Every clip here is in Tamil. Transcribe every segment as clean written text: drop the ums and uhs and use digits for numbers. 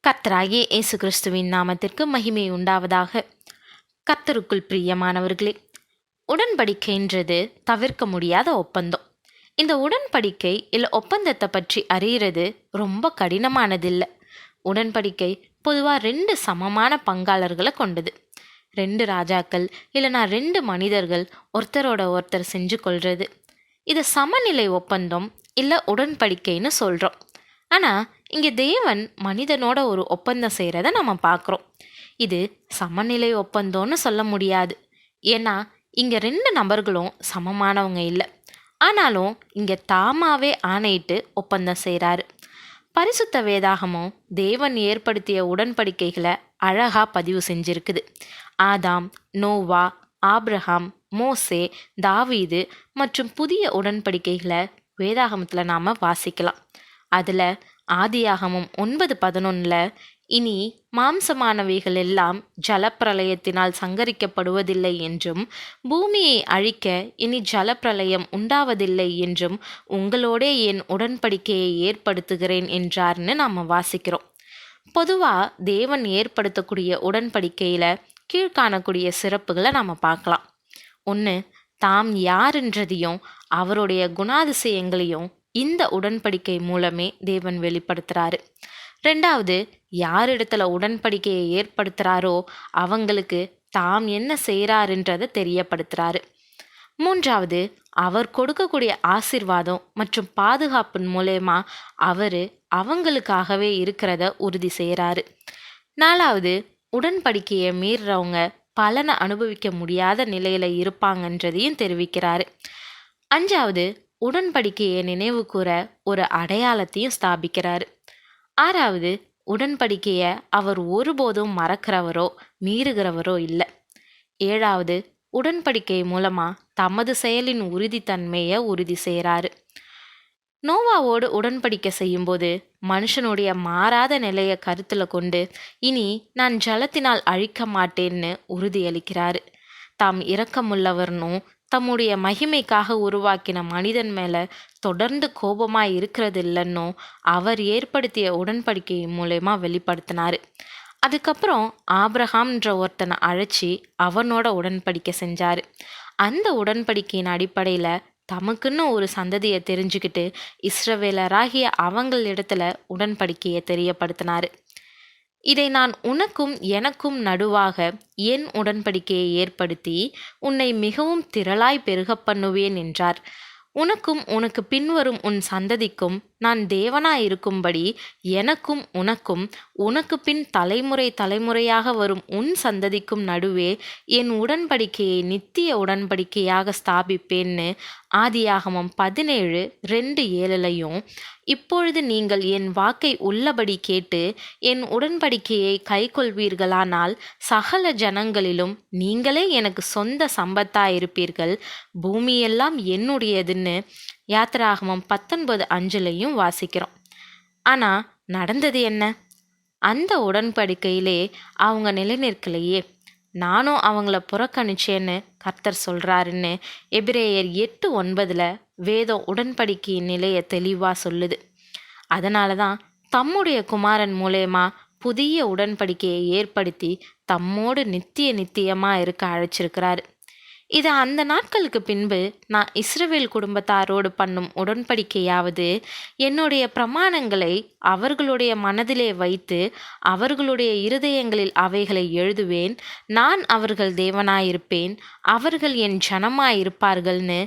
கர்த்தராகிய இயேசு கிறிஸ்துவின் நாமத்திற்கு மகிமை உண்டாவதாக. கர்த்தருக்குள் பிரியமானவர்களே, உடன்படிக்கைன்றது தவிர்க்க முடியாத ஒப்பந்தம். இந்த உடன்படிக்கை இல்லை ஒப்பந்தத்தை பற்றி அறிகிறது ரொம்ப கடினமானதில்லை. உடன்படிக்கை பொதுவாக 2 சமமான பங்காளர்களை கொண்டது. 2 ராஜாக்கள் இல்லைனா 2 மனிதர்கள் ஒருத்தரோட ஒருத்தர் செஞ்சு கொள்வது. இதை சமநிலை ஒப்பந்தம் இல்லை உடன்படிக்கைன்னு சொல்கிறோம். ஆனால் இங்கே தேவன் மனிதனோட ஒரு ஒப்பந்தம் செய்கிறத நம்ம பார்க்குறோம். இது சமநிலை ஒப்பந்தம்னு சொல்ல முடியாது. ஏன்னா இங்கே 2 நபர்களும் சமமானவங்க இல்லை. ஆனாலும் இங்கே தாமாவே ஆணையிட்டு ஒப்பந்தம் செய்கிறாரு. பரிசுத்த வேதாகமும் தேவன் ஏற்படுத்திய உடன்படிக்கைகளை அழகாக பதிவு செஞ்சிருக்குது. ஆதாம், நோவா, ஆபிரகாம், மோசே, தாவீது மற்றும் புதிய உடன்படிக்கைகளை வேதாகமத்தில் நாம் வாசிக்கலாம். அதில் ஆதியாகமம் 9:11 இனி மாம்சமானவைகள் எல்லாம் ஜலப்பிரளயத்தினால் சங்கரிக்கப்படுவதில்லை என்றும் பூமியை அழிக்க இனி ஜலப்பிரளயம் உண்டாவதில்லை என்றும் உங்களோடே என் உடன்படிக்கையை ஏற்படுத்துகிறேன் என்றார்னு நாம் வாசிக்கிறோம். பொதுவாக தேவன் ஏற்படுத்தக்கூடிய உடன்படிக்கையில் கீழ்காணக்கூடிய சிறப்புகளை நாம் பார்க்கலாம். 1, தாம் யாருன்றதையும் அவருடைய குணாதிசயங்களையும் இந்த உடன்படிக்கை மூலமே தேவன் வெளிப்படுத்துகிறாரு. 2வது, யாரிடத்துல உடன்படிக்கையை ஏற்படுத்துகிறாரோ அவங்களுக்கு தாம் என்ன செய்கிறாருன்றதை தெரியப்படுத்துகிறாரு. 3வது, அவர் கொடுக்கக்கூடிய ஆசீர்வாதம் மற்றும் பாதுகாப்பின் மூலமா அவர் அவங்களுக்காகவே இருக்கிறத உறுதி செய்கிறாரு. 4வது, உடன்படிக்கையை மீறுறவங்க பலனை அனுபவிக்க முடியாத நிலையில் இருப்பாங்கன்றதையும் தெரிவிக்கிறாரு. 5வது, உடன்படிக்கையை நினைவு கூற ஒரு அடையாளத்தையும் ஸ்தாபிக்கிறாரு. 6வது, உடன்படிக்கையை அவர் ஒருபோதும் மறக்கிறவரோ மீறுகிறவரோ இல்லை. 7வது, உடன்படிக்கை மூலமாக தமது செயலின் உறுதித்தன்மையை உறுதி செய்கிறாரு. நோவாவோடு உடன்படிக்கை செய்யும்போது மனுஷனுடைய மாறாத நிலையை கருத்தில் கொண்டு இனி நான் ஜலத்தினால் அழிக்க மாட்டேன்னு உறுதியளிக்கிறாரு. தாம் இரக்கமுள்ளவர்னும் தம்முடைய மகிமைக்காக உருவாக்கின மனிதன் மேலே தொடர்ந்து கோபமாக இருக்கிறது இல்லைன்னோ அவர் ஏற்படுத்திய உடன்படிக்கை மூலமா வெளிப்படுத்தினார். அதுக்கப்புறம் ஆபிரகாம்ன்ற ஒருத்தனை அழைச்சி அவனோட உடன்படிக்கை செஞ்சார். அந்த உடன்படிக்கையின் அடிப்படையில் தமக்குன்னு ஒரு சந்ததியை தெரிஞ்சுக்கிட்டு இஸ்ரவேலராகிய அவங்களிடத்துல உடன்படிக்கையை தெரியப்படுத்தினார். இதை நான் உனக்கும் எனக்கும் நடுவாக என் உடன்படிக்கையை ஏற்படுத்தி உன்னை மிகவும் திரளாய் பெருக பண்ணுவேன் என்றார். உனக்கும் உனக்கு பின்வரும் உன் சந்ததிக்கும் நான் தேவனாயிருக்கும்படி எனக்கும் உனக்கும் உனக்கு பின் தலைமுறை தலைமுறையாக வரும் உன் சந்ததிக்கும் நடுவே என் உடன்படிக்கையை நித்திய உடன்படிக்கையாக ஸ்தாபிப்பேன்னு ஆதியாகமம் 17:2-7 இப்பொழுது நீங்கள் என் வாக்கை உள்ளபடி கேட்டு என் உடன்படிக்கையை கைக்கொள்வீர்களானால் சகல ஜனங்களிலும் நீங்களே எனக்கு சொந்த சம்பத்தாயிருப்பீர்கள், பூமியெல்லாம் என்னுடையதுன்னு யாத்திராகமம் 19:5 வாசிக்கிறோம். ஆனால் நடந்தது என்ன? அந்த உடன்படிக்கையிலே அவங்க நிலைநிற்கலையே. நானும் அவங்கள புறக்கணிச்சேன்னு கர்த்தர் சொல்கிறாருன்னு எபிரேயர் 8:9 வேதம் உடன்படிக்கையின் நிலையை தெளிவாக சொல்லுது. அதனால தான் தம்முடைய குமாரன் மூலமா புதிய உடன்படிக்கையை ஏற்படுத்தி தம்மோடு நித்தியமாக இருக்க அழைச்சிருக்கிறாரு. இது அந்த நாட்களுக்கு பின்பு நான் இஸ்ரவேல் குடும்பத்தாரோடு பண்ணும் உடன்படிக்கையாவது என்னுடைய பிரமாணங்களை அவர்களுடைய மனதிலே வைத்து அவர்களுடைய இருதயங்களில் அவைகளை எழுதுவேன், நான் அவர்கள் தேவனாயிருப்பேன், அவர்கள் என் ஜனமாயிருப்பார்கள்னு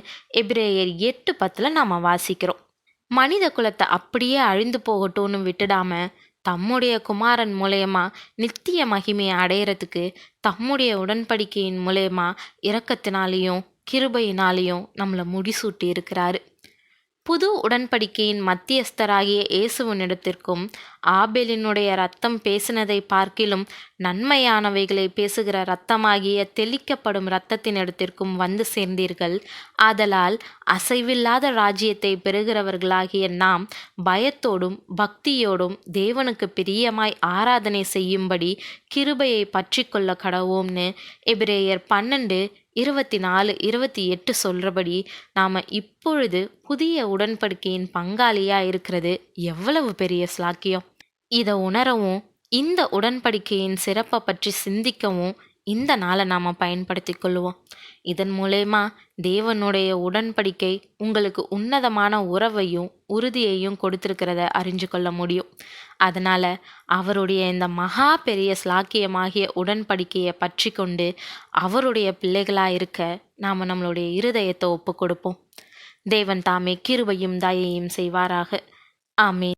எபிரேயர் 8:10 நாம் வாசிக்கிறோம். மனித குலத்தை அப்படியே அழிந்து போகட்டும்னு விட்டுடாம தம்முடைய குமாரன் மூலயமா நித்திய மகிமையை அடையிறதுக்கு தம்முடைய உடன்படிக்கையின் மூலயமா இரக்கத்தினாலேயும் கிருபையினாலேயும் நம்மளை முடிசூட்டி இருக்கிறாரு. புது உடன்படிக்கையின் மத்தியஸ்தராகிய இயேசுவினிடத்திற்கும் ஆபேலினுடைய இரத்தம் பேசினதை பார்க்கிலும் நன்மையானவைகளை பேசுகிற இரத்தமாகிய தெளிக்கப்படும் இரத்தத்தினிடத்திற்கும் வந்து சேர்ந்தீர்கள். ஆதலால் அசைவில்லாத ராஜ்யத்தை பெறுகிறவர்களாகிய நாம் பயத்தோடும் பக்தியோடும் தேவனுக்கு பிரியமாய் ஆராதனை செய்யும்படி கிருபையை பற்றி கொள்ள கடவோம்னு எபிரேயர் 12:24-28 சொல்கிறபடி நாம் இப்பொழுது புதிய உடன்படிக்கையின் பங்காளியாக இருக்கிறது எவ்வளவு பெரிய ஸ்லாக்கியம்! இதை உணரவும் இந்த உடன்படிக்கையின் சிறப்பை பற்றி சிந்திக்கவும் இந்த நாளை நாம் பயன்படுத்தி கொள்வோம். இதன் மூலயமா தேவனுடைய உடன்படிக்கை உங்களுக்கு உன்னதமான உறவையும் உறுதியையும் கொடுத்திருக்கிறத அறிஞ்சு கொள்ள முடியும். அதனால் அவருடைய இந்த மகா பெரிய ஸ்லாக்கியமாகிய உடன்படிக்கையை பற்றி கொண்டு அவருடைய பிள்ளைகளாக இருக்க நாம் நம்மளுடைய இருதயத்தை ஒப்பு கொடுப்போம். தேவன் தாமே கிருபையும் தயையும் செய்வாராக. ஆமென்.